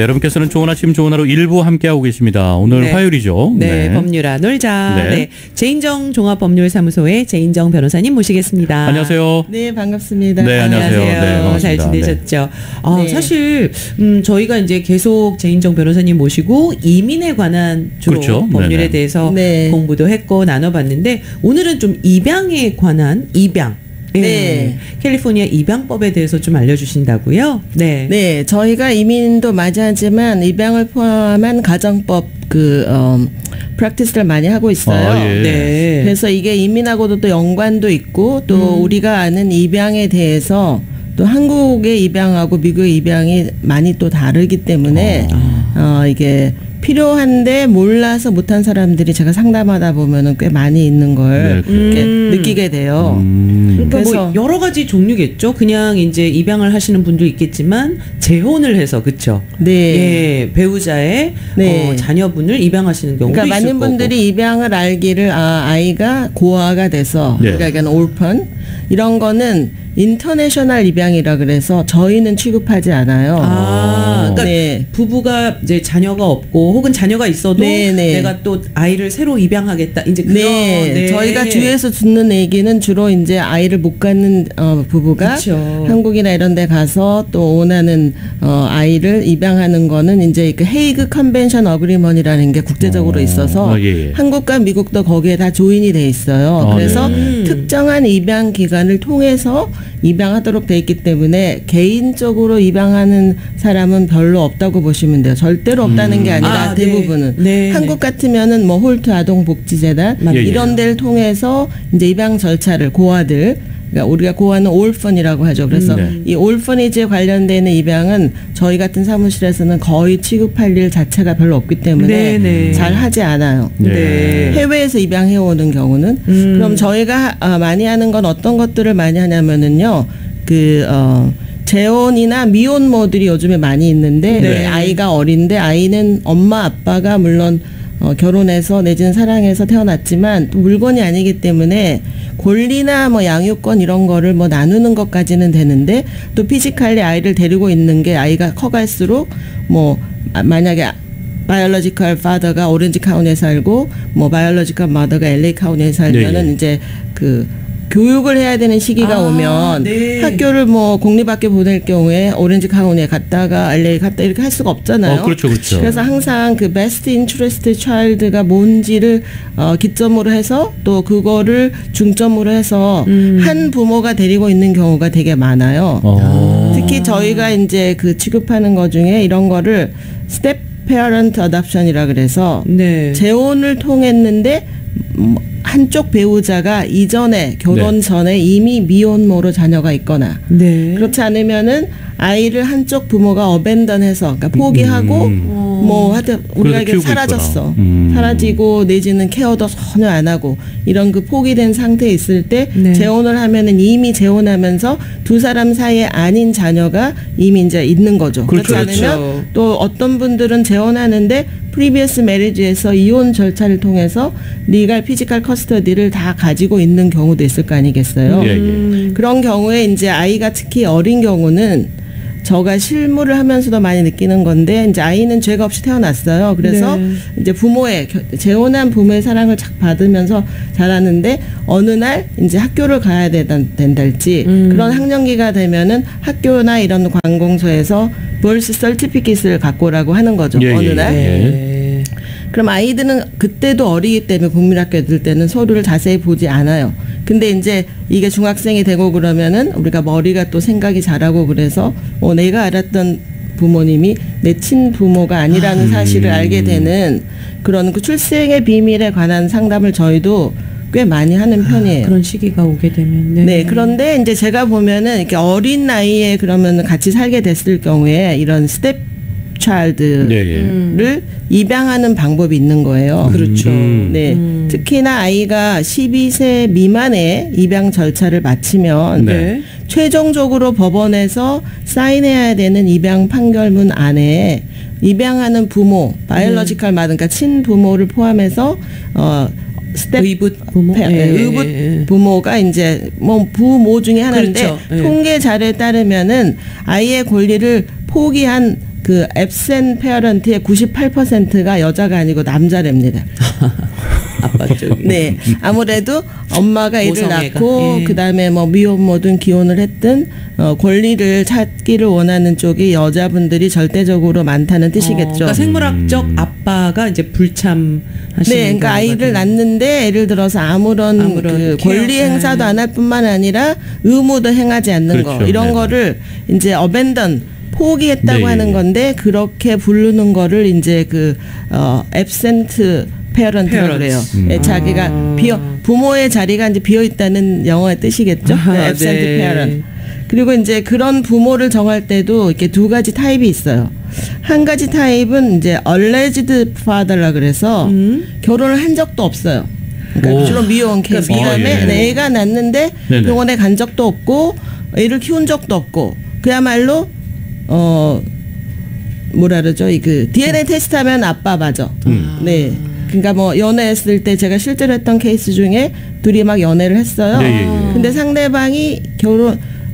네, 여러분께서는 좋은 아침 좋은 하루 일부 함께하고 계십니다. 오늘 네. 화요일이죠. 네, 법률아 놀자. 네. 네. 제인정 종합법률사무소의 제인정 변호사님 모시겠습니다. 안녕하세요. 네, 반갑습니다. 네, 안녕하세요. 네, 반갑습니다. 잘 지내셨죠? 네. 사실 저희가 이제 계속 제인정 변호사님 모시고 이민에 관한 주로 그렇죠. 법률에 네네. 대해서 네. 공부도 했고 나눠봤는데 오늘은 좀 입양에 관한 입양. 네. 캘리포니아 입양법에 대해서 좀 알려주신다고요? 네. 네, 저희가 이민도 맞이하지만 입양을 포함한 가정법 프랙티스를 많이 하고 있어요. 아, 예. 네. 그래서 이게 이민하고도 또 연관도 있고 또 우리가 아는 입양에 대해서 또 한국의 입양하고 미국의 입양이 많이 또 다르기 때문에 이게 필요한데 몰라서 못한 사람들이 제가 상담하다 보면은 꽤 많이 있는 걸 네, 이렇게 느끼게 돼요. 그러니까 그래서 뭐 여러 가지 종류겠죠. 그냥 이제 입양을 하시는 분도 있겠지만 재혼을 해서 그렇죠. 네. 예, 배우자의 네. 자녀분을 입양하시는 경우도 그러니까 있을 많은 거고. 분들이 입양을 알기를 아이가 고아가 돼서 네. 그러니까 올펀 이런 거는 인터내셔널 입양이라 그래서 저희는 취급하지 않아요. 그러니까 네. 부부가 이제 자녀가 없고 혹은 자녀가 있어도 네, 네. 내가 또 아이를 새로 입양하겠다. 이제 그런 네. 저희가 주위에서 듣는 얘기는 주로 이제 아이를 못 갖는 부부가 그쵸. 한국이나 이런 데 가서 또 원하는 아이를 입양하는 거는 이제 그 헤이그 컨벤션 어그리먼이라는 게 국제적으로 있어서 예. 한국과 미국도 거기에 다 조인이 돼 있어요. 그래서 특정한 입양 기관을 통해서 입양하도록 돼 있기 때문에 개인적으로 입양하는 사람은 별로 없다고 보시면 돼요. 절대로 없다는 게 아니라 네. 대부분은 네, 한국 같으면은 뭐 홀트 아동복지재단 예, 예. 이런 데를 통해서 이제 입양 절차를 고아들 그러니까 우리가 고아는 올펀이라고 하죠. 그래서 네. 이 올퍼니지에 관련되는 입양은 저희 같은 사무실에서는 거의 취급할 일 자체가 별로 없기 때문에 네, 네. 잘 하지 않아요. 네. 해외에서 입양해 오는 경우는 그럼 저희가 많이 하는 건 어떤 것들을 많이 하냐면은요. 재혼이나 미혼모들이 요즘에 많이 있는데 네. 아이가 어린데 아이는 엄마 아빠가 물론 결혼해서 내지는 사랑해서 태어났지만 또 물건이 아니기 때문에 권리나 뭐 양육권 이런 거를 뭐 나누는 것까지는 되는데 또 피지컬리 아이를 데리고 있는 게 아이가 커갈수록 뭐 만약에 바이올로지컬 파더가 오렌지 카운티에 살고 뭐 바이올로지컬 마더가 LA 카운티에 살면은 네. 이제 교육을 해야 되는 시기가 오면 네. 학교를 뭐 공립학교 보낼 경우에 오렌지 카운티에 갔다가 LA 갔다 이렇게 할 수가 없잖아요. 그렇죠. 그래서 항상 그 베스트 인트레스트 차일드가 뭔지를 기점으로 해서 또 그거를 중점으로 해서 한 부모가 데리고 있는 경우가 되게 많아요. 특히 저희가 이제 취급하는 것 중에 이런 거를 스텝 페어런트 어답션이라 그래서 네. 재혼을 통했는데 한쪽 배우자가 이전에 결혼 전에 이미 미혼모로 자녀가 있거나 네. 그렇지 않으면은 아이를 한쪽 부모가 어벤던해서 그러니까 포기하고 뭐 하여튼 우리가 이게 사라졌어. 사라지고 내지는 케어도 전혀 안 하고 이런 포기된 상태에 있을 때 네. 재혼을 하면은 이미 재혼하면서 두 사람 사이에 아닌 자녀가 이미 이제 있는 거죠. 그렇죠. 그렇지 않으면 또 어떤 분들은 재혼하는데 프리비어스 메리지에서 이혼 절차를 통해서 리갈 피지컬 커스터디를 다 가지고 있는 경우도 있을 거 아니겠어요. 그런 경우에 이제 아이가 특히 어린 경우는 저가 실무를 하면서도 많이 느끼는 건데 이제 아이는 죄가 없이 태어났어요. 그래서 네. 이제 재혼한 부모의 사랑을 착 받으면서 자라는데 어느 날 이제 학교를 가야 된달지 그런 학년기가 되면은 학교나 이런 관공서에서 벌스 서티피킷을 갖고 오라고 하는 거죠. 어느 날. 그럼 아이들은 그때도 어리기 때문에 국민학교 애들 때는 서류를 자세히 보지 않아요. 근데 이제 이게 중학생이 되고 그러면은 우리가 머리가 또 생각이 자라고 그래서 내가 알았던 부모님이 내 친부모가 아니라는 사실을 알게 되는 그런 출생의 비밀에 관한 상담을 저희도 꽤 많이 하는 편이에요. 그런 시기가 오게 되면. 네. 그런데 이제 제가 보면은 이렇게 어린 나이에 그러면 같이 살게 됐을 경우에 이런 스텝 차일드를 입양하는 방법이 있는 거예요. 그렇죠. 네. 특히나 아이가 12세 미만의 입양 절차를 마치면 네. 최종적으로 법원에서 사인해야 되는 입양 판결문 안에 입양하는 부모, 바이올로지컬 마더, 그러니까 친부모를 포함해서 스텝 의붓 부모, 의붓 부모가 이제 뭐 부모 중에 하나인데 그렇죠. 통계 자료에 따르면은 아이의 권리를 포기한 그 absent parent의 98%가 여자가 아니고 남자랍니다. 아빠 쪽이. 네, 아무래도 엄마가 애를 모성애가, 낳고 예. 그다음에 뭐 미혼모든 기혼을 했든 권리를 찾기를 원하는 쪽이 여자분들이 절대적으로 많다는 뜻이겠죠. 그러니까 생물학적 아빠가 이제 불참하시는. 네, 그러니까 아이를 낳는데 예를 들어서 아무런 그 케어, 권리 행사도 안 할 뿐만 아니라 의무도 행하지 않는 거 그렇죠. 이런 네네. 거를 이제 abandon 포기했다고 네, 하는 예. 건데 그렇게 부르는 거를 이제 그 absent parent라고 그래요. 예, 자기가 부모의 자리가 이제 비어 있다는 영어의 뜻이겠죠. 네, absent 네. parent. 그리고 이제 그런 부모를 정할 때도 이렇게 두 가지 타입이 있어요. 한 가지 타입은 이제 alleged father라 그래서 결혼을 한 적도 없어요. 그러니까 오. 주로 미혼 케이스. 그러니까 그다음에 예. 애가 낳는데 네네. 병원에 간 적도 없고 애를 키운 적도 없고 그야말로 뭐라 그러죠? 그 DNA 테스트하면 아빠 맞아. 네. 그러니까 뭐 연애했을 때 제가 실제로 했던 케이스 중에 둘이 막 연애를 했어요. 네, 예, 예. 근데 상대방이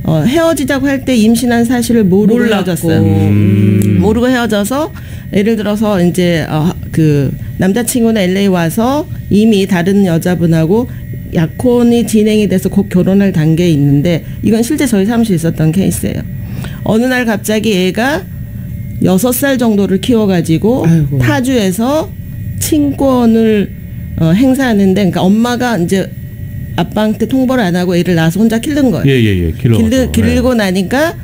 헤어지자고 할 때 임신한 사실을 모르고 헤어졌어요. 모르고 헤어져서 예를 들어서 이제 그 남자친구는 LA 와서 이미 다른 여자분하고 약혼이 진행이 돼서 곧 결혼할 단계에 있는데 이건 실제 저희 사무실에 있었던 케이스예요. 어느 날 갑자기 애가 6살 정도를 키워가지고 아이고. 타주에서 친권을 행사하는데 그러니까 엄마가 이제 아빠한테 통보를 안 하고 애를 낳아서 혼자 기른 거예요. 예예예. 기르고 나니까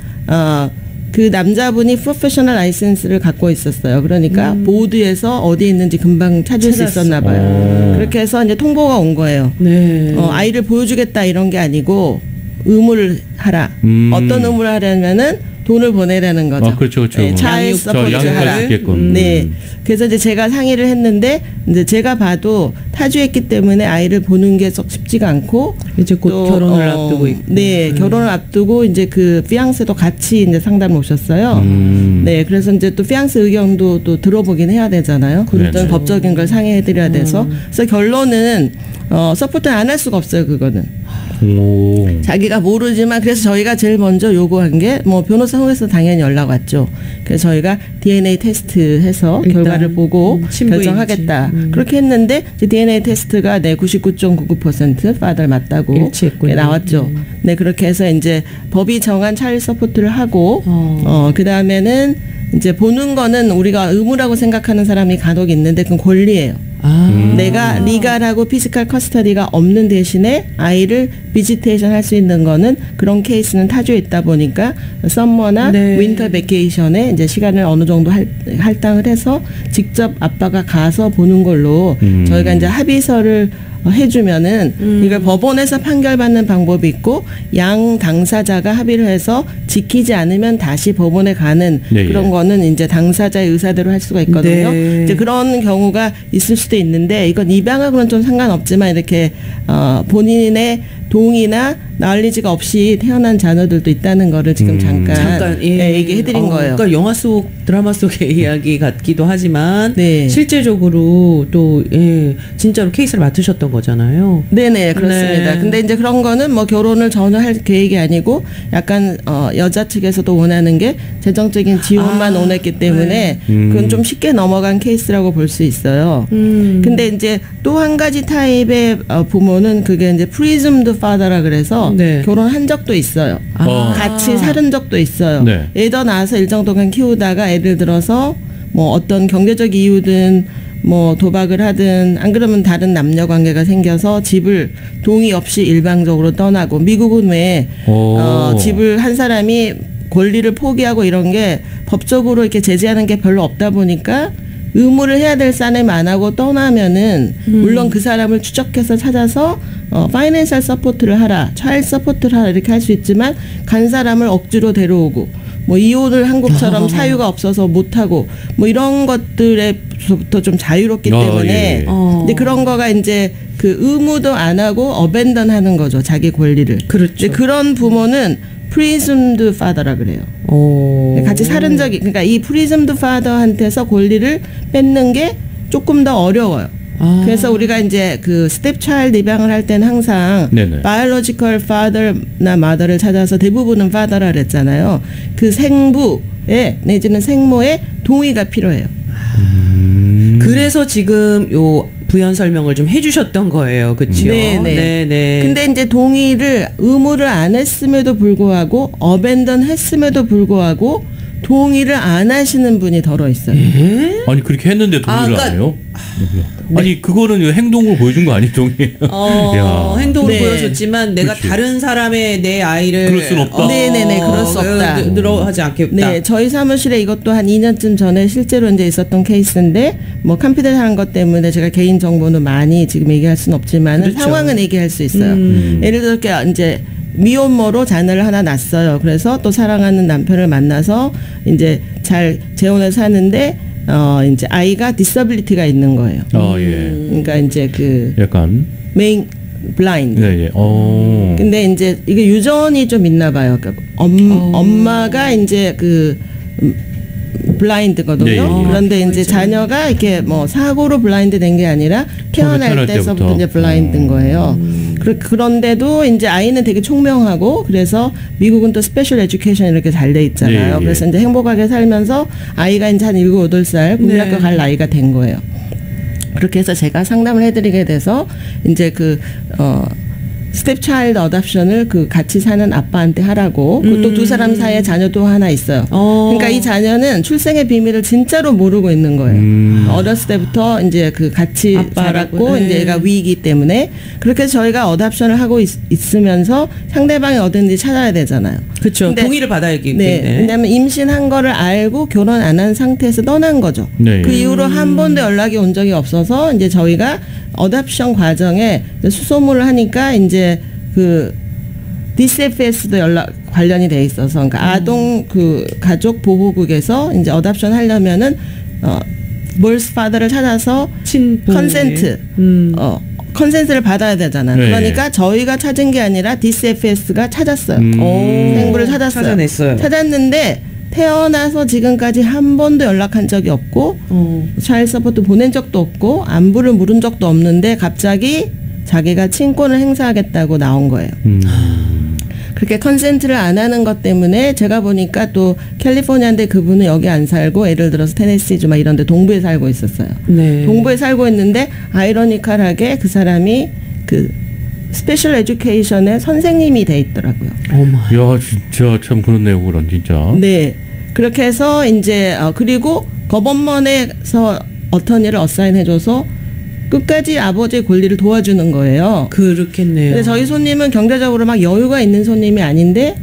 그 남자분이 프로페셔널 라이센스를 갖고 있었어요. 그러니까 보드에서 어디에 있는지 금방 찾을 수 있었나 봐요. 그렇게 해서 이제 통보가 온 거예요. 네. 아이를 보여주겠다 이런 게 아니고 의무를 하라. 어떤 의무를 하려면은 돈을 보내라는 거죠. 그렇죠, 그렇죠. 네, 차일드 서포트 하라. 양육할 수 있게끔. 네. 그래서 이제 제가 상의를 했는데 이제 제가 봐도 타주했기 때문에 아이를 보는 게 썩 쉽지가 않고 이제 곧 또, 결혼을 앞두고 있고. 네, 결혼을 앞두고 이제 그 피앙세도 같이 이제 상담을 오셨어요. 네, 그래서 이제 또 피앙세 의견도 또 들어보긴 해야 되잖아요. 그렇죠. 어떤 법적인 걸 상의해드려야 돼서. 그래서 결론은 서포트 안 할 수가 없어요, 그거는. 오. 자기가 모르지만 그래서 저희가 제일 먼저 요구한 게 뭐 변호사 통해서 당연히 연락 왔죠. 그래서 저희가 DNA 테스트 해서 일단, 결과를 보고 친부인지. 결정하겠다. 그렇게 했는데 이제 DNA 테스트가 네 99.99% 파들 맞다고 일치했군요. 나왔죠. 네, 그렇게 해서 이제 법이 정한 차일드 서포트를 하고 그 다음에는 이제 보는 거는 우리가 의무라고 생각하는 사람이 간혹 있는데 그건 권리예요. 내가 리갈하고 피지컬 커스터디가 없는 대신에 아이를 비지테이션 할 수 있는 거는 그런 케이스는 타주에 있다 보니까 썸머나 네. 윈터 베케이션에 이제 시간을 어느 정도 할당을 해서 직접 아빠가 가서 보는 걸로 저희가 이제 합의서를 해주면은 이걸 법원에서 판결받는 방법이 있고 양 당사자가 합의를 해서 지키지 않으면 다시 법원에 가는 네, 그런 예. 거는 이제 당사자의 의사대로 할 수가 있거든요. 네. 이제 그런 경우가 있을 수도 있는데 이건 입양하고는 좀 상관없지만 이렇게 본인의 동의나 나얼리지가 없이 태어난 자녀들도 있다는 거를 지금 잠깐 얘기해드린 거예요. 그러니까 영화 속 드라마 속의 이야기 같기도 하지만 네. 실제적으로 또 진짜로 케이스를 맡으셨던 거잖아요. 네네 그렇습니다. 네. 근데 이제 그런 거는 뭐 결혼을 전혀 할 계획이 아니고 약간 여자 측에서도 원하는 게 재정적인 지원만 원했기 때문에 그건 좀 쉽게 넘어간 케이스라고 볼 수 있어요. 근데 이제 또 한 가지 타입의 부모는 그게 이제 presumed father라 그래서 네. 결혼한 적도 있어요. 같이 살은 적도 있어요. 네. 애도 낳아서 일정 동안 키우다가 예를 들어서 뭐 어떤 경제적 이유든 뭐 도박을 하든 안 그러면 다른 남녀 관계가 생겨서 집을 동의 없이 일방적으로 떠나고 미국은 왜 집을 한 사람이 권리를 포기하고 이런 게 법적으로 이렇게 제재하는 게 별로 없다 보니까 의무를 해야 될 사람이 안 하고 떠나면은 물론 그 사람을 추적해서 찾아서 파이낸셜 서포트를 하라, 차일드 서포트를 하라 이렇게 할 수 있지만 간 사람을 억지로 데려오고 뭐 이혼을 한국처럼 사유가 없어서 못 하고 뭐 이런 것들에부터 좀 자유롭기 때문에 이제 그런 거가 이제 그 의무도 안 하고 어벤던 하는 거죠, 자기 권리를. 그렇죠. 그런 부모는 presumed father라 그래요. 같이 살은 적이 그러니까 이 presumed father한테서 권리를 뺏는 게 조금 더 어려워요. 그래서 우리가 이제 그 스텝 차일드 입양을 할 때는 항상 네네. biological father나 mother를 찾아서 대부분은 father라 그랬잖아요. 그 생부 내지는 생모의 동의가 필요해요. 그래서 지금 요 부연 설명을 좀 해주셨던 거예요, 그렇죠? 네네. 근데 이제 동의를 의무를 안 했음에도 불구하고 어벤던했음에도 불구하고 동의를 안 하시는 분이 덜어 있어요. 아니 그렇게 했는데 동의를 그러니까, 안 해요? 아니 그거는 행동으로 보여준 거 아니에요, 동의? 행동으로 네. 보여줬지만 내가 그치. 다른 사람의 내 아이를 그럴 순 없다. 네네네, 그럴 수 없다. 늘어하지 않겠다. 네, 저희 사무실에 이것도 한 2년쯤 전에 실제로 이제 있었던 케이스인데 뭐 컴퓨터한 것 때문에 제가 개인 정보는 많이 지금 얘기할 수는 없지만 그렇죠. 상황은 얘기할 수 있어요. 예를 들어 이렇게 이제 미혼모로 자녀를 하나 낳았어요. 그래서 또 사랑하는 남편을 만나서 이제 잘 재혼을 사는데 이제 아이가 디서빌리티가 있는 거예요. 예. 그러니까 이제 그 약간. 메인 블라인드. 네, 예. 근데 이제 이게 유전이 좀 있나 봐요. 그러니까 엄마가 이제 그 블라인드거든요. 네, 예. 그런데 이제 자녀가 이렇게 뭐 사고로 블라인드 된 게 아니라 태어날 태어날 때서부터 때부터. 이제 블라인드인 거예요. 그런데도 이제 아이는 되게 총명하고 그래서 미국은 또 스페셜 에듀케이션 이렇게 잘 돼 있잖아요. 네, 예. 그래서 이제 행복하게 살면서 아이가 이제 한 7, 8살 국민학교 네. 갈 나이가 된 거예요. 그렇게 해서 제가 상담을 해드리게 돼서 이제 스텝 차일드 어답션을 그 같이 사는 아빠한테 하라고 또 두 사람 사이에 자녀도 하나 있어요. 그러니까 이 자녀는 출생의 비밀을 진짜로 모르고 있는 거예요. 어렸을 때부터 이제 그 같이 아빠라고, 살았고 네. 이제 얘가 위이기 때문에 그렇게 해서 저희가 어답션을 하고 있으면서 상대방이 어딘지 찾아야 되잖아요. 그렇죠. 근데- 동의를 받아야기 네, 때문에. 왜냐하면 임신한 거를 알고 결혼 안 한 상태에서 떠난 거죠. 네. 그 이후로 한 번도 연락이 온 적이 없어서 이제 저희가 어답션 과정에 수소문을 하니까 이제 그 DCFS도 관련이 돼 있어서 그러니까 아동 그 가족 보호국에서 이제 어답션 하려면은 birth father를 찾아서 친부모님. 컨센트 컨센트를 받아야 되잖아요. 네. 그러니까 저희가 찾은 게 아니라 DCFS가 찾았어요. 생부를 찾았어요. 찾아냈어요. 찾았는데 태어나서 지금까지 한 번도 연락한 적이 없고 차일드 서포트 보낸 적도 없고 안부를 물은 적도 없는데 갑자기 자기가 친권을 행사하겠다고 나온 거예요. 그렇게 컨센트를 안 하는 것 때문에 제가 보니까 또 캘리포니아인데 그분은 여기 안 살고 예를 들어서 테네시주 막 이런 데 동부에 살고 있었어요. 네. 동부에 살고 있는데 아이러니컬하게 그 사람이 그 스페셜 에듀케이션의 선생님이 돼 있더라고요. 어머. 야, 진짜 참 그렇네요, 그런 진짜. 네. 그렇게 해서 이제 그리고 거범먼에서 어터니를 어사인해줘서 끝까지 아버지의 권리를 도와주는 거예요. 그렇겠네요. 근데 저희 손님은 경제적으로 막 여유가 있는 손님이 아닌데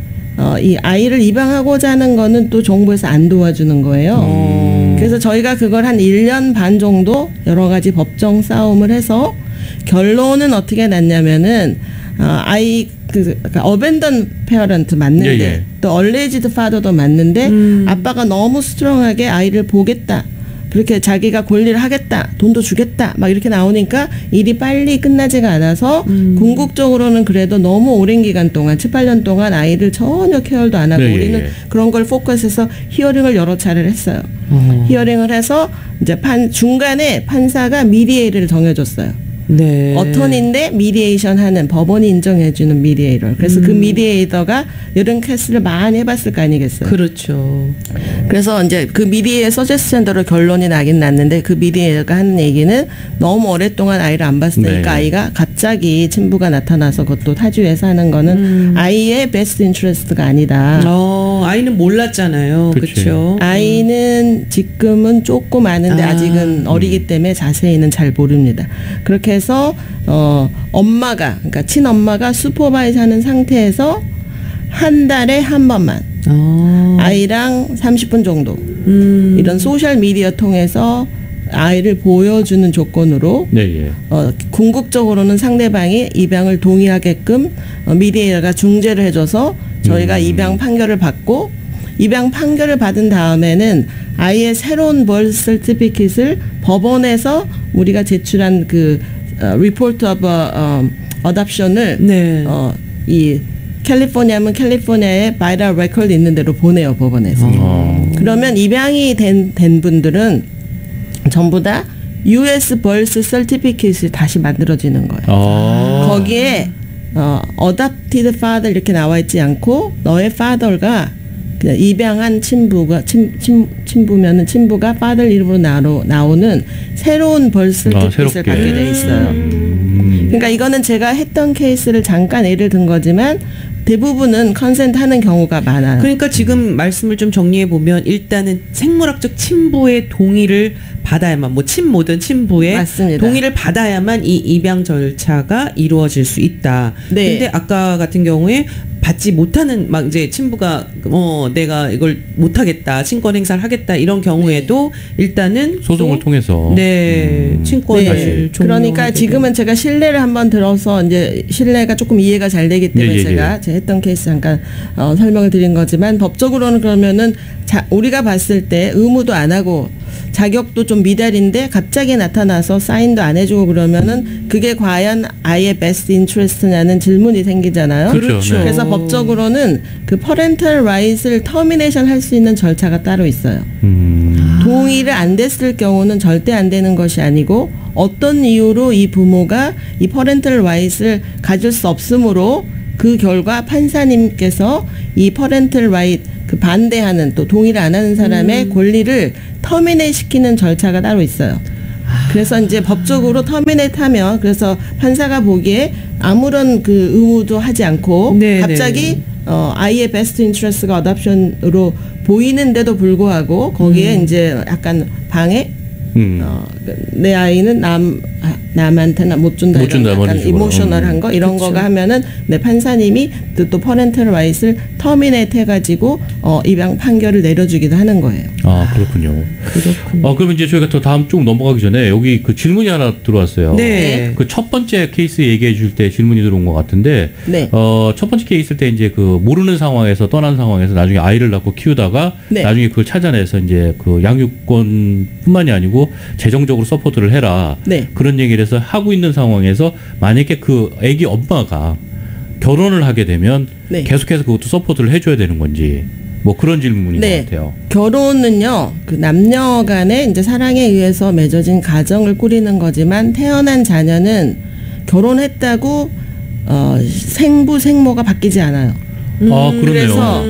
이 아이를 입양하고자 하는 거는 또 정부에서 안 도와주는 거예요. 그래서 저희가 그걸 한 1년 반 정도 여러 가지 법정 싸움을 해서 결론은 어떻게 났냐면은 아이 그러니까 어벤던 페어런트 맞는데 예, 예. 또 얼레지드 파더도 맞는데 아빠가 너무 스트롱하게 아이를 보겠다. 그렇게 자기가 권리를 하겠다, 돈도 주겠다, 막 이렇게 나오니까 일이 빨리 끝나지가 않아서 궁극적으로는 그래도 너무 오랜 기간 동안 7, 8년 동안 아이를 전혀 케어도 안 하고 네, 우리는 예. 그런 걸 포커스해서 히어링을 여러 차례를 했어요. 히어링을 해서 이제 중간에 판사가 미디에이터를 정해줬어요. 네. 어턴인데 미디에이션 하는 법원이 인정해주는 미디에이터. 그래서 그 미디에이터가 이런 케이스를 많이 해봤을 거 아니겠어요. 그렇죠. 그래서 이제 그 미디에이터 서제스션대로 결론이 나긴 났는데 그 미디에이터가 하는 얘기는 너무 오랫동안 아이를 안 봤으니까 네. 아이가 갑자기 친부가 나타나서 그것도 타주에 사는 거는 아이의 베스트 인트레스트가 아니다. 아이는 몰랐잖아요. 그치. 그렇죠. 아이는 지금은 조금 아는데 아직은 어리기 때문에 자세히는 잘 모릅니다. 그렇게 해서 엄마가 그러니까 친엄마가 슈퍼바이저 하는 상태에서 한 달에 한 번만 아이랑 30분 정도 이런 소셜 미디어 통해서 아이를 보여주는 조건으로 네, 예. 궁극적으로는 상대방이 입양을 동의하게끔 미디에이터가 중재를 해줘서 저희가 입양 판결을 받고 입양 판결을 받은 다음에는 아이의 새로운 벌 서티피킷을 법원에서 우리가 제출한 그 리포트 오브 어답션을 네. 이 캘리포니아면 캘리포니아에 바이럴 레코드 있는 대로 보내요 법원에서. 그러면 입양이 된 분들은 전부 다 US 벌스 서티피킷이 다시 만들어지는 거예요. 거기에 adopted father 이렇게 나와 있지 않고 너의 father가 그냥 입양한 친부면은 친부가 father 이름으로 나오는 새로운 벌스티핏을 갖게 돼 있어요. 그러니까 이거는 제가 했던 케이스를 잠깐 예를 든 거지만 대부분은 컨센트 하는 경우가 많아요. 그러니까 지금 말씀을 좀 정리해 보면 일단은 생물학적 친부의 동의를 받아야만 뭐 친모든 친부의 맞습니다. 동의를 받아야만 이 입양 절차가 이루어질 수 있다. 네. 근데 아까 같은 경우에 받지 못하는 막 이제 친부가 내가 이걸 못하겠다 친권 행사를 하겠다 이런 경우에도 일단은 소송을 통해서 친권을 네. 그러니까 지금은 제가 신뢰를 한번 들어서 이제 신뢰가 조금 이해가 잘 되기 때문에 제가 했던 케이스 잠깐 설명을 드린 거지만 법적으로는 그러면은 우리가 봤을 때 의무도 안 하고 자격도 좀 미달인데 갑자기 나타나서 사인도 안 해주고 그러면은 그게 과연 아이의 베스트 인트레스트냐는 질문이 생기잖아요. 그렇죠. 네. 그래서 법적으로는 그 퍼렌탈 라이트를 터미네이션 할 수 있는 절차가 따로 있어요. 동의를 안 됐을 경우는 절대 안 되는 것이 아니고 어떤 이유로 이 부모가 이 퍼렌탈 라이트를 가질 수 없으므로 그 결과 판사님께서 이 퍼렌탈 라이트 그 반대하는 또 동의를 안 하는 사람의 권리를 터미네이트 시키는 절차가 따로 있어요. 그래서 이제 법적으로 터미네이트 하면 그래서 판사가 보기에 아무런 그 의무도 하지 않고 갑자기 아이의 베스트 인트레스가 어답션으로 보이는데도 불구하고 거기에 이제 약간 방해 내 아이는 남한테 못 준다 이런 약간 이모셔널한 거 이런 그쵸. 거가 하면은 내 판사님이 또 퍼렌탈 라이트를 터미네이트 해가지고 입양 판결을 내려주기도 하는 거예요. 아 그렇군요. 그럼 이제 저희가 더 다음 쪽 넘어가기 전에 여기 그 질문이 하나 들어왔어요. 네. 그 첫 번째 케이스 얘기해 줄 때 질문이 들어온 것 같은데, 네. 첫 번째 케이스 때 이제 그 모르는 상황에서 떠난 상황에서 나중에 아이를 낳고 키우다가 네. 나중에 그걸 찾아내서 이제 그 양육권뿐만이 아니고 재정적으로 서포트를 해라. 네. 그런 얘기를 해서 하고 있는 상황에서 만약에 그 아기 엄마가 결혼을 하게 되면 네. 계속해서 그것도 서포트를 해줘야 되는 건지 뭐 그런 질문인 것 같아요. 결혼은요, 그 남녀 간의 이제 사랑에 의해서 맺어진 가정을 꾸리는 거지만 태어난 자녀는 결혼했다고 생부 생모가 바뀌지 않아요. 아, 그러네요. 그래서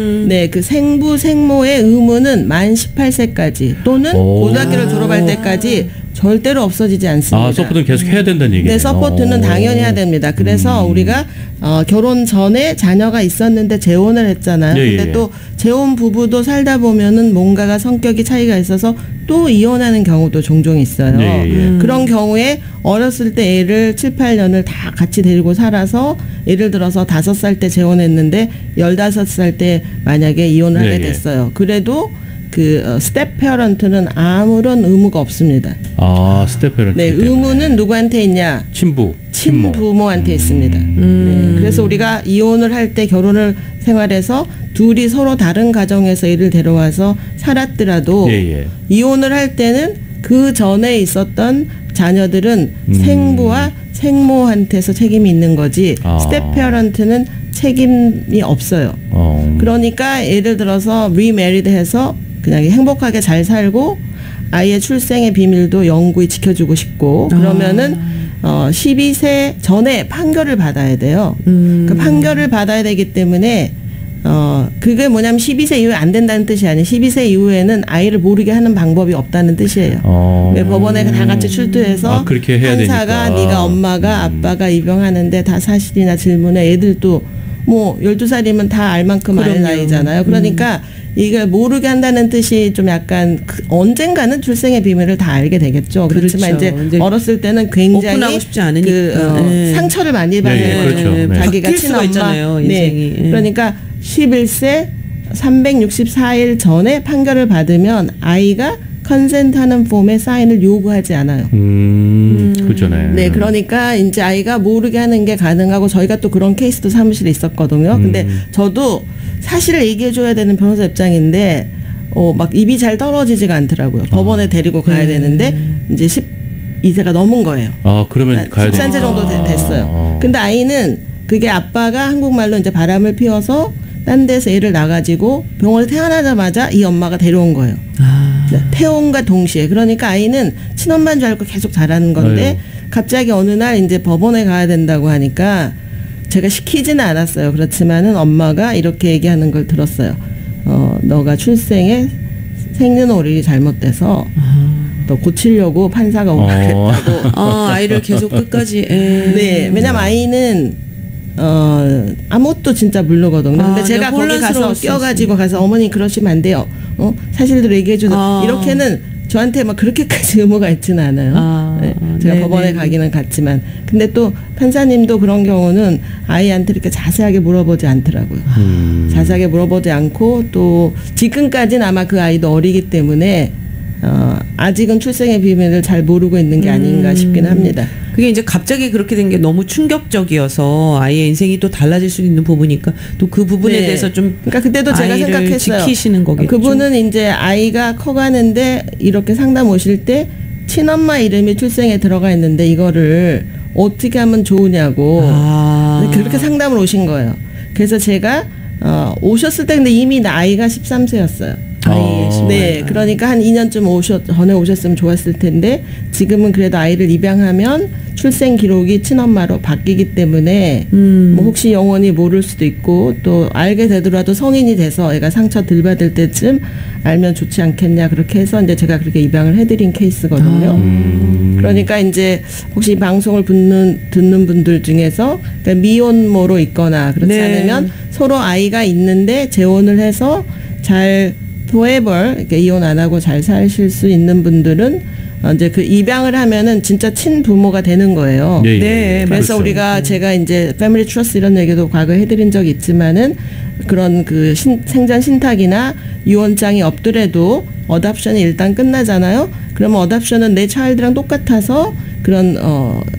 그 생부 생모의 의무는 만 18세까지 또는 고등학교를 졸업할 때까지 절대로 없어지지 않습니다. 아, 서포트는 계속 해야 된다는 얘기네요. 네, 서포트는 당연히 해야 됩니다. 그래서 우리가 결혼 전에 자녀가 있었는데 재혼을 했잖아요. 근데 또 재혼 부부도 살다 보면은 뭔가가 성격이 차이가 있어서 또 이혼하는 경우도 종종 있어요. 그런 경우에 어렸을 때 애를 7, 8년을 다 같이 데리고 살아서 예를 들어서 5살 때 재혼했는데 15살 때 만약에 이혼을 하게 됐어요. 그래도 그 스텝 페어런트는 아무런 의무가 없습니다. 아, 스텝 페어런트. 네, 의무는 누구한테 있냐? 친부모한테 있습니다. 네, 그래서 우리가 이혼을 할 때 결혼을 생활해서 둘이 서로 다른 가정에서 애를 데려와서 살았더라도 이혼을 할 때는 그 전에 있었던 자녀들은 생부와 생모한테서 책임이 있는 거지 스텝 페어런트는 책임이 없어요. 그러니까 예를 들어서 리메리드 해서 그냥 행복하게 잘 살고 아이의 출생의 비밀도 영구히 지켜주고 싶고 그러면은 12세 전에 판결을 받아야 돼요. 그 판결을 받아야 되기 때문에 그게 뭐냐면 12세 이후에 안 된다는 뜻이 아니에요. 12세 이후에는 아이를 모르게 하는 방법이 없다는 뜻이에요. 법원에 다 같이 출두해서 그렇게 해야 판사가 되니까. 네가 엄마가 아빠가 입양하는데 다 사실이나 질문에 애들도 뭐 12살이면 다 알 만큼 아는 나이잖아요. 그러니까 이걸 모르게 한다는 뜻이 좀 약간 언젠가는 출생의 비밀을 다 알게 되겠죠. 그렇지만 이제 어렸을 때는 굉장히 오픈하고 싶지 않으니까 상처를 많이 받는 자기가 친엄마 있잖아요, 인생이. 그러니까 11세 364일 전에 판결을 받으면 아이가 컨센트하는 폼에 사인을 요구하지 않아요. 그렇잖아요. 네, 그러니까 이제 아이가 모르게 하는 게 가능하고 저희가 또 그런 케이스도 사무실에 있었거든요. 근데 저도 사실을 얘기해줘야 되는 변호사 입장인데 막 입이 잘 떨어지지가 않더라고요. 법원에 데리고 가야 되는데 이제 12세가 넘은 거예요. 아, 그러면 가야 돼요. 13세 정도 됐어요. 근데 아이는 그게 아빠가 한국말로 이제 바람을 피워서 딴 데서 애를 낳아가지고 병원에 태어나자마자 이 엄마가 데려온 거예요. 태원과 동시에. 그러니까 아이는 친엄마인 줄 알고 계속 자라는 건데 갑자기 어느 날 이제 법원에 가야 된다고 하니까 제가 시키지는 않았어요. 그렇지만은 엄마가 이렇게 얘기하는 걸 들었어요. 너가 출생에 생년월일이 잘못돼서 너 고치려고 판사가 오라했다고. 아이를 계속 끝까지. 네, 왜냐면 아이는 아무것도 진짜 모르거든요. 근데 제가 거기 가서 껴가지고 가서 어머니 그러시면 안 돼요. 사실대로 얘기해주는 이렇게는 저한테 막 그렇게까지 의무가 있지는 않아요. 네, 제가 네네. 법원에 가기는 갔지만 근데 또 판사님도 그런 경우는 아이한테 이렇게 자세하게 물어보지 않더라고요. 자세하게 물어보지 않고 또 지금까지는 아마 그 아이도 어리기 때문에 아직은 출생의 비밀을 잘 모르고 있는 게 아닌가 싶긴 합니다. 그게 이제 갑자기 그렇게 된 게 너무 충격적이어서 아이의 인생이 또 달라질 수 있는 부분이니까 또 그 부분에 네. 대해서 좀 그러니까 그때도 제가 아이를 생각했어요. 지키시는 거겠죠. 그분은 이제 아이가 커가는데 이렇게 상담 오실 때 친엄마 이름이 출생에 들어가 있는데 이거를 어떻게 하면 좋으냐고 그렇게 상담을 오신 거예요. 그래서 제가 오셨을 때 근데 이미 아이가 13세였어요. 네, 그러니까 한 2년쯤 전에 오셨으면 좋았을 텐데 지금은 그래도 아이를 입양하면 출생 기록이 친엄마로 바뀌기 때문에 뭐 혹시 영원히 모를 수도 있고 또 알게 되더라도 성인이 돼서 애가 상처 덜 받을 때쯤 알면 좋지 않겠냐 그렇게 해서 이제 제가 그렇게 입양을 해드린 케이스거든요. 그러니까 이제 혹시 방송을 듣는 분들 중에서 그러니까 미혼모로 있거나 그렇지 네. 않으면 서로 아이가 있는데 재혼을 해서 잘 forever 이렇게 이혼 안 하고 잘 사실 수 있는 분들은 이제 그 입양을 하면은 진짜 친부모가 되는 거예요. 예, 예. 네, 그래서 그렇죠. 우리가 제가 이제 패밀리 트러스트 이런 얘기도 과거에 해드린 적이 있지만은 그런 그 생전 신탁이나 유언장이 없더라도 어답션이 일단 끝나잖아요. 그러면 어답션은 내 차일드랑 똑같아서 그런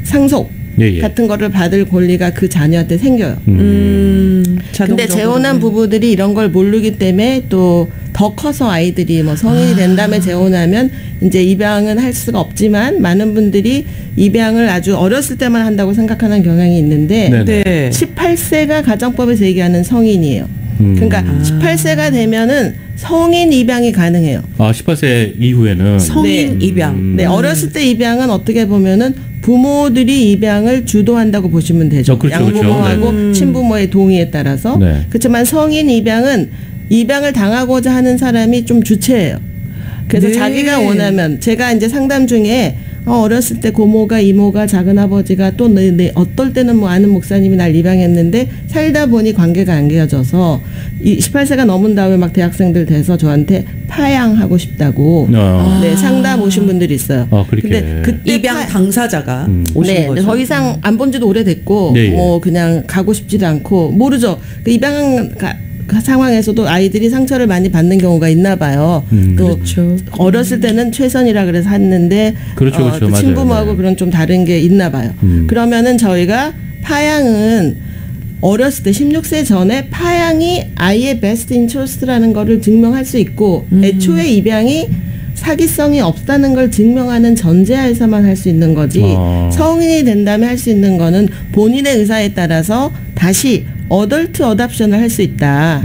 상속 예, 예. 같은 거를 받을 권리가 그 자녀한테 생겨요. 근데 재혼한 부부들이 이런 걸 모르기 때문에 또 더 커서 아이들이 뭐 성인이 된 다음에 재혼하면 이제 입양은 할 수가 없지만 많은 분들이 입양을 아주 어렸을 때만 한다고 생각하는 경향이 있는데 네네. 네. 18세가 가정법에서 얘기하는 성인이에요. 그러니까 18세가 되면은 성인 입양이 가능해요. 18세 이후에는 성인 네. 입양. 네, 어렸을 때 입양은 어떻게 보면은 부모들이 입양을 주도한다고 보시면 되죠. 그렇죠, 양부모하고 친부모의 동의에 따라서. 네. 그렇지만 성인 입양은 입양을 당하고자 하는 사람이 좀 주체예요. 그래서 네. 자기가 원하면 제가 이제 상담 중에 어렸을 때 고모가 이모가 작은아버지가 또 어떨 때는 뭐 아는 목사님이 날 입양했는데 살다 보니 관계가 안 깨어져서 18세가 넘은 다음에 막 대학생들 돼서 저한테 파양하고 싶다고 네, 상담 오신 분들이 있어요. 그렇게. 근데 그때 입양 당사자가 오신 네, 거죠. 더 이상 안 본 지도 오래됐고 네, 예. 뭐 그냥 가고 싶지도 않고 모르죠. 그 입양한 상황에서도 아이들이 상처를 많이 받는 경우가 있나 봐요. 또 그렇죠. 어렸을 때는 최선이라 그래서 했는데 그렇죠, 그렇죠. 또 맞아요. 친부모하고 네. 그런 좀 다른 게 있나 봐요. 그러면은 저희가 파양은 어렸을 때 16세 전에 파양이 아이의 베스트 인트러스트라는 거를 증명할 수 있고 애초에 입양이 사기성이 없다는 걸 증명하는 전제하에서만 할 수 있는 거지 성인이 된 다음에 할 수 있는 거는 본인의 의사에 따라서 다시 어덜트 어답션을 할 수 있다.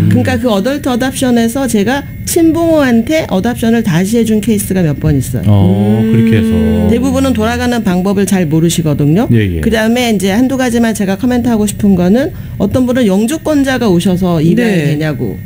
그러니까 그 어덜트 어답션에서 제가 친부모한테 어답션을 다시 해준 케이스가 몇 번 있어요. 그렇게 해서 대부분은 돌아가는 방법을 잘 모르시거든요. 예, 예. 그 다음에 이제 한두 가지만 제가 코멘트하고 싶은 거는 어떤 분은 영주권자가 오셔서 입양이 네. 되냐고.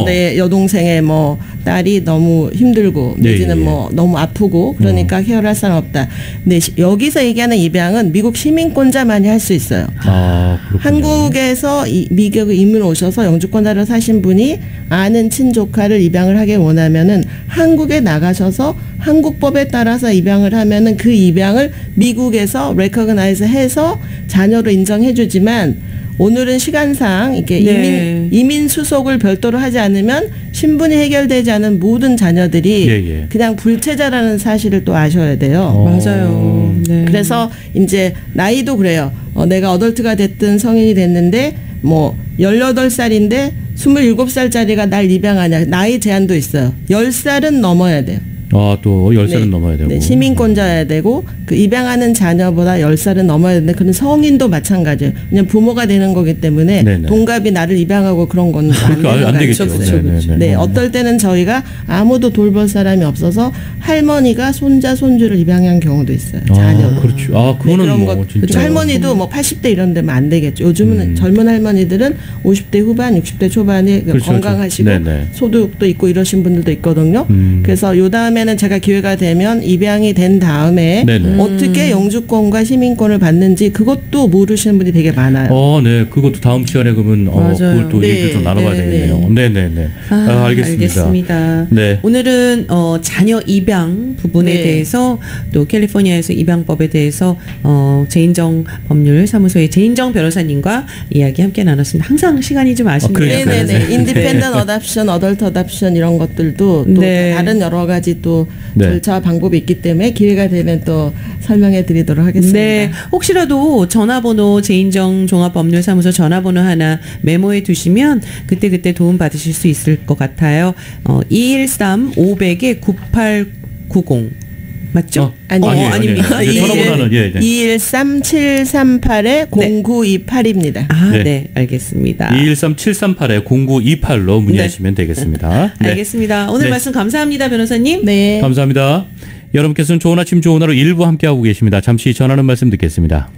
내 여동생의 뭐 딸이 너무 힘들고 내지는 예, 예. 뭐 너무 아프고 그러니까 케어를 할 사람 없다. 근데 여기서 얘기하는 입양은 미국 시민권자만이 할 수 있어요. 그렇군요. 한국에서 미국에 이민 오셔서 영주권자로 사신 분이 아는 친조카를 입양을 하길 원하면은 한국에 나가셔서 한국법에 따라서 입양을 하면은 그 입양을 미국에서 recognize 해서 자녀로 인정해주지만 오늘은 시간상 이렇게 네. 이민 수속을 별도로 하지 않으면 신분이 해결되지 않은 모든 자녀들이 예. 그냥 불체자라는 사실을 또 아셔야 돼요. 맞아요. 네. 그래서 이제 나이도 그래요. 내가 어덜트가 됐든 성인이 됐는데 뭐 18살인데 27살짜리가 날 입양하냐. 나이 제한도 있어요. 10살은 넘어야 돼요. 또 10살은 넘어야 되고. 네, 시민권자여야 되고 그 입양하는 자녀보다 10살은 넘어야 되는데 그런 성인도 마찬가지예요. 그냥 부모가 되는 거기 때문에 네네. 동갑이 나를 입양하고 그런 건 안 되는 안 거 되겠죠. 아니죠. 네네네. 네, 어떨 때는 저희가 아무도 돌볼 사람이 없어서 할머니가 손자 손주를 입양한 경우도 있어요. 자녀로. 그렇죠. 그거는 그런 뭐 것, 진짜. 할머니도 뭐 80대 이런 데면 안 되겠죠. 요즘은 젊은 할머니들은 50대 후반, 60대 초반에 그렇죠, 건강하시고 그렇죠. 네네. 소득도 있고 이러신 분들도 있거든요. 그래서 요 다음에는 제가 기회가 되면 입양이 된 다음에 네네. 어떻게 영주권과 시민권을 받는지 그것도 모르시는 분이 되게 많아요. 네. 그것도 다음 시간에 그러면 맞아요. 그걸 또 네, 얘기를 좀 나눠봐야 네, 되겠네요. 네네네. 알겠습니다. 네. 오늘은 자녀 입양 부분에 네. 대해서 또 캘리포니아에서 입양법에 대해서 제인정 법률사무소의 제인정 변호사님과 이야기 함께 나눴습니다. 항상 시간이 좀 아쉽네요. 그러니까요. 네네네. 인디펜던트 어답션, 어덜트 어답션 이런 것들도 또 네. 다른 여러 가지 또 네. 절차와 방법이 있기 때문에 기회가 되면 또 설명해 드리도록 하겠습니다. 네, 혹시라도 전화번호 제인정 종합법률사무소 전화번호 하나 메모해 두시면 그때 도움 받으실 수 있을 것 같아요. 213-500-9890 맞죠? 아니에요. 아닙니까? 아니에요. 전화번호는 213-738-0928입니다. 네. 네. 알겠습니다. 213-738-0928로 문의하시면 되겠습니다. 네. 알겠습니다. 오늘 네. 말씀 감사합니다, 변호사님. 네. 감사합니다. 여러분께서는 좋은 아침 좋은 하루 일부 함께하고 계십니다. 잠시 전하는 말씀 듣겠습니다.